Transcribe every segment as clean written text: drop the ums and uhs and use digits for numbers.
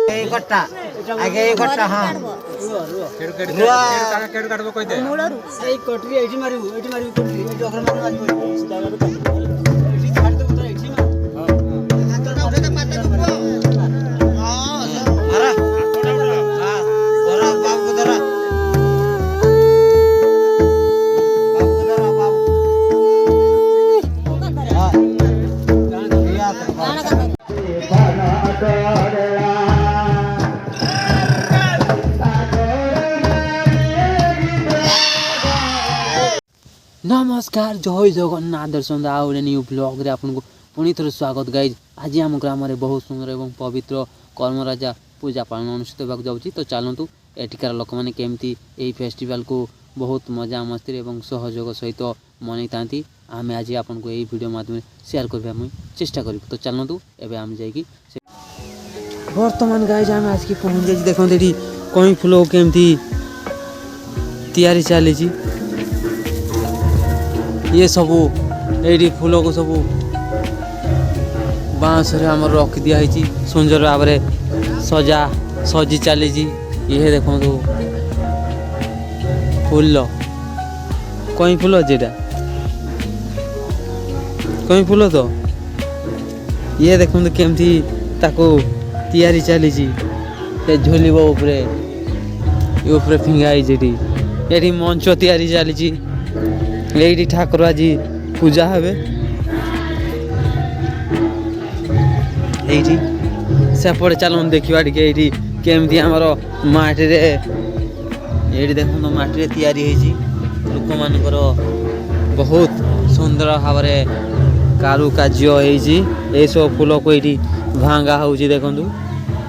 एक कट्टा आगे एक कट्टा हां केड़ काटबो कहि दे ए कटरी एठी मारिबो कटरी एठी अखर मारिबो सीधा एठी छाड़ दे तो एठी मार हां तो माता को हां अरे हां धरा बाबू धरा नमस्कार जय जगन्नाथ दर्शन आउ न्यू ब्लॉग रे आपन को पुणी थोर स्वागत गाइज। आज आम ग्राम में बहुत सुंदर एवं पवित्र कर्मराजा पूजा पालन अनुष्ठित होगा जाऊँगी। तो चलतु एठिकार लोक मैंने केमती यही फेस्टिवल को बहुत मजा मस्ती एवं सहयोग सहित मनाई था आम आज आपन को यही वीडियो माध्यम शेयर करने चेष्टा करूँ। तो चलतु एवं आम जाकि बर्तमान गाइज आम आज की पहुँच जाए देखते ये कई फूल केमती तैयारी चली ये सबू ये फूल को सबू बाँस आमर रखी दिखाई सुंदर भाव में सजी चली ये देखो फूल कई फूल जेटा कई फूल तो ये देखो केमती ताको तैयारी चली झुल ऊपर फिंगाई ये मंच तैयारी चली ये ठाकुर आज पूजा हे सेपटे चलो देखा टे केमती आमर माटी ये देखो माटी तैयारी लोक मानकर बहुत सुंदर भाव कारुकार्य ये सब फूल को ये भांगा हो देखु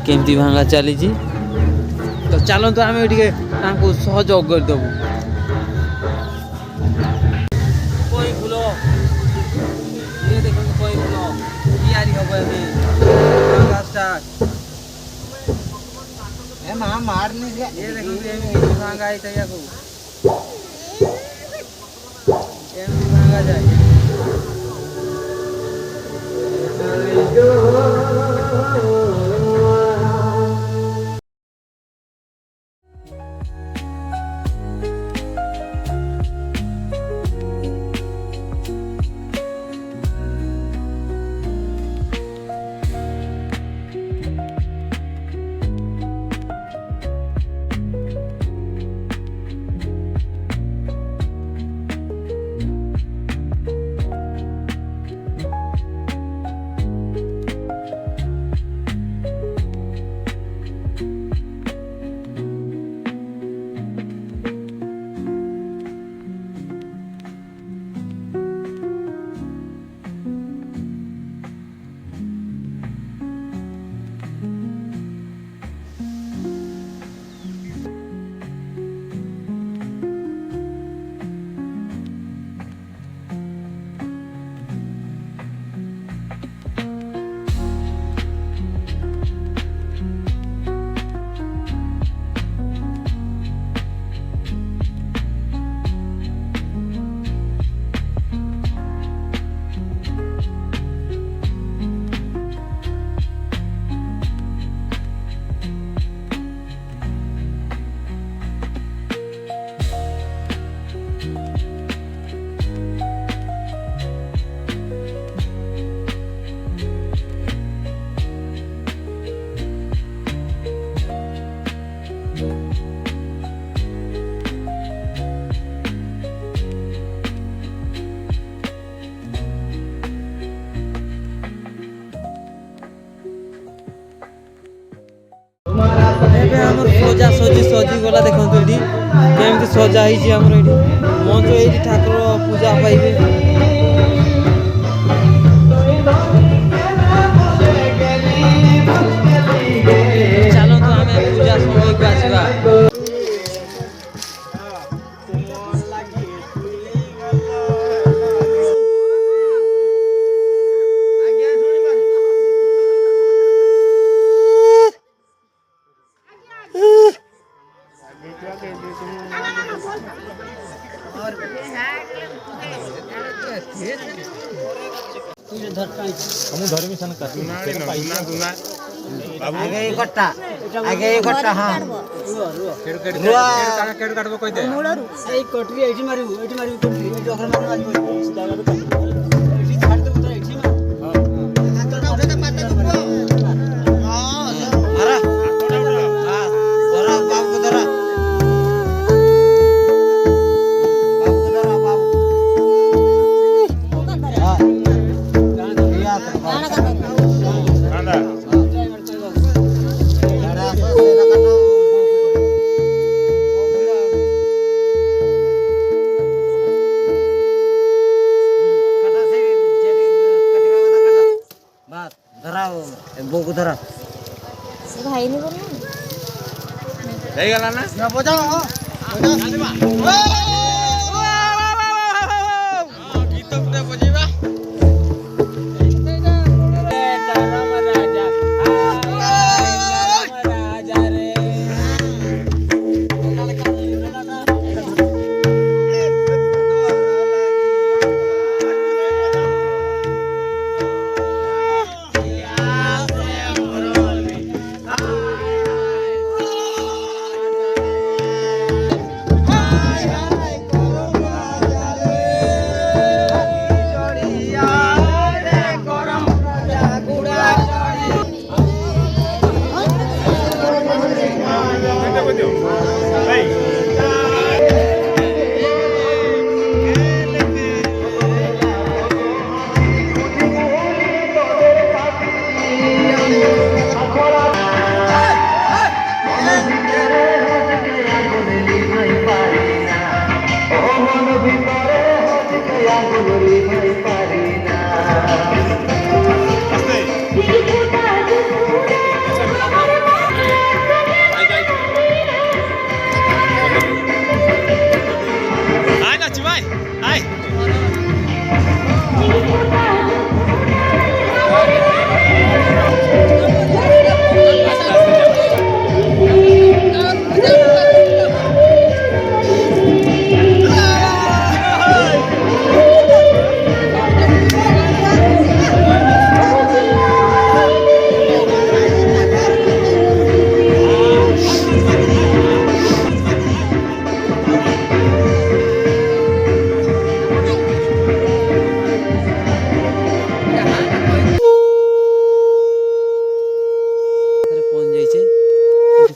केमती भांगा चली। तो चलतु आम ये सहयोग करदेबू मारने ये देखो भांगा आई तैया को भांगा जाए सजा सजी गला देखते ये केमती सजा मंच ये ठाकुर पूजा पाइबे चलतु आम पूजा समय को आसवा हम धर्मी सन का ଆଗେ ଏଇ କଟା ଆଗେ ଏଇ କଟା ହଁ ରୁଆ ଏଇ କଟରି ଏଇଠି ମାରିବୁ କଟରି ଏଇଠି ଅଖର ମାରିବୁ ଏଇଠି ଛାଡ଼ିଦେବୁ ତ ଏଇଠି ମାର ଧର ବାବୁକୁ ଧର ବୋକୁ ଧର ଭାଇ ନି ବୋଲ ହେଇଗଲା ନା ଗୀତ ପୁରା ବଜେଇବା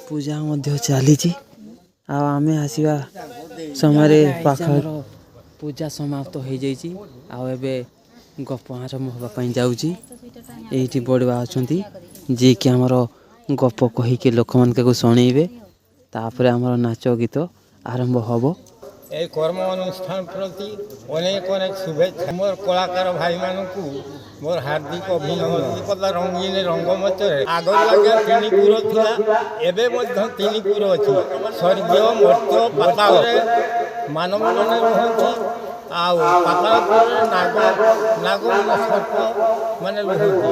ପୂଜା ମଧ୍ୟ ଚାଲିଛି ଆଉ ଆମେ ଆସିବା ସମୟରେ ପାଖ ପୂଜା ସମାପ୍ତ ହୋଇଯାଇଛି ଆଉ ଏବେ ଗପ ଆରମ୍ଭ ହେବା ପାଇଁ ଯାଉଛି। ଏଇଠି ବଡ଼ବା ଅଛନ୍ତି ଯିଏକି ଆମର ଗପ କହିକି ଲୋକମାନଙ୍କୁ ଶୁଣେଇବେ ତାପରେ ଆମର ନାଚ ଗୀତ ଆରମ୍ଭ ହେବ। এই কর্ম অনুষ্ঠান প্রতি অনেক অনেক শুভেচ্ছা মোর কলাকার ভাইমানଙ୍କୁ মোর হার্দিক অভিনন্দন। রঙিন রঙ্গমঞ্চরে আগর আজ্ঞା ତିନି ପୁର ଥିଲା ଏବେ ମଧ୍ୟ ତିନି ପୁର ଅଛି ସ୍ୱର୍ଗୀୟ ମର୍ତ୍ତ୍ୟ ପାତାଳରେ ମାନବମାନେ ରୁହନ୍ତି ଆଉ ପାତାଳପୁରରେ ନାଗମାନେ ସର୍ପ ମାନେ ରୁହନ୍ତି।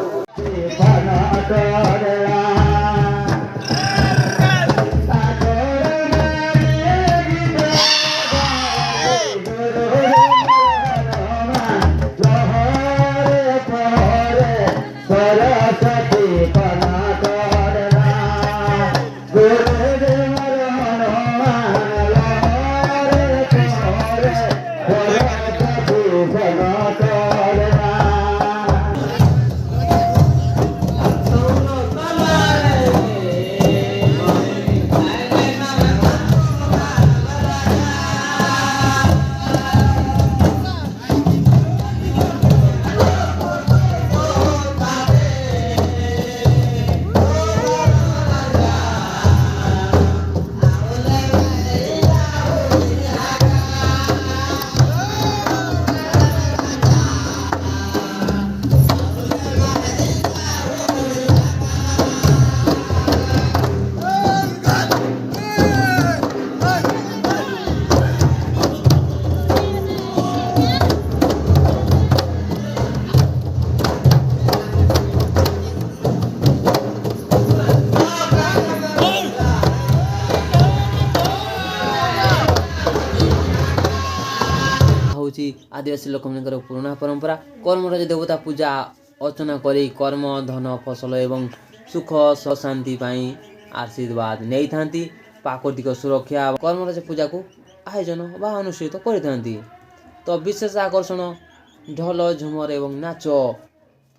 आदिवासी लोक पुराणा परंपरा कर्मराज देवता पूजा अर्चना करी कर्म धन फसल एवं ସୁଖ ଶାନ୍ତି ପାଇଁ ଆଶୀର୍ବାଦ ନେଇଥାନ୍ତି। ପ୍ରାକୃତିକ ସୁରକ୍ଷା କର୍ମରାଜ ପୂଜାକୁ ଆୟୋଜନ ବା ଅନୁଷ୍ଠିତ କରିଥାନ୍ତି। ତ ବିଶେଷ ଆକର୍ଷଣ ଢୋଲ ଝୁମର ଏବଂ ନାଚ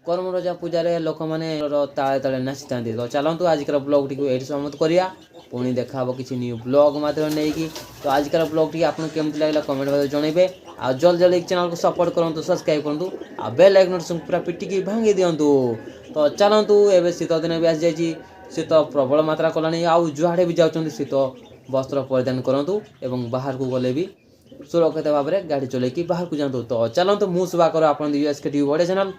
କର୍ମରାଜା ପୂଜାରେ ଲୋକମାନେ ତାଳେ ତାଳେ ନାଚିଥାନ୍ତି। ତ ଚାଲନ୍ତୁ ଆଜିକାର ବ୍ଲଗ୍ଟିକୁ ଏଇଠି ସମାପ୍ତ କରିବା। ପୁଣି ଦେଖା ହେବ କିଛି ନ୍ୟୁ ବ୍ଲଗ୍ ମାଧ୍ୟମରେ ନେଇକି। ତ ଆଜିକାର ବ୍ଲଗ୍ଟି ଆପଣଙ୍କୁ କେମିତି ଲାଗିଲା କମେଣ୍ଟ ମାଧ୍ୟମରେ ଜଣାଇବେ। ଆଉ ଜଲ୍ଦି ଜଲ୍ଦି ଚ୍ୟାନେଲକୁ ସପୋର୍ଟ କରନ୍ତୁ, ସବସ୍କ୍ରାଇବ୍ କରନ୍ତୁ ଆଉ ବେଲ୍ ଆଇକନ୍ ପୁରା ପିଟିକି ଭାଙ୍ଗି ଦିଅନ୍ତୁ। ତ ଚାଲନ୍ତୁ, ଏବେ ଶୀତ ଦିନ ବି ଆସିଯାଇଛି। ଶୀତ ପ୍ରବଳ ମାତ୍ରା କଲାଣି। ଆଉ ଯୁଆଡ଼େ ବି ଯାଉଛନ୍ତି ଶୀତ ବସ୍ତ୍ର ପରିଧାନ କରନ୍ତୁ ଏବଂ ବାହାରକୁ ଗଲେ ବି ସୁରକ୍ଷିତ ଭାବରେ ଗାଡ଼ି ଚଲେଇକି ବାହାରକୁ ଯାଆନ୍ତୁ। ତ ଚାଲନ୍ତୁ, ମୁଁ ଶୁଭାକର ଆପଣ USK TV ଓଡ଼ିଆ ଚ୍ୟାନେଲ।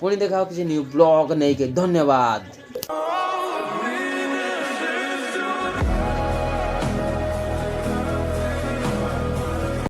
ପୁଣି ଦେଖା କିଛି ନ୍ୟୁ ବ୍ଲଗ୍ ନେଇକି। ଧନ୍ୟବାଦ।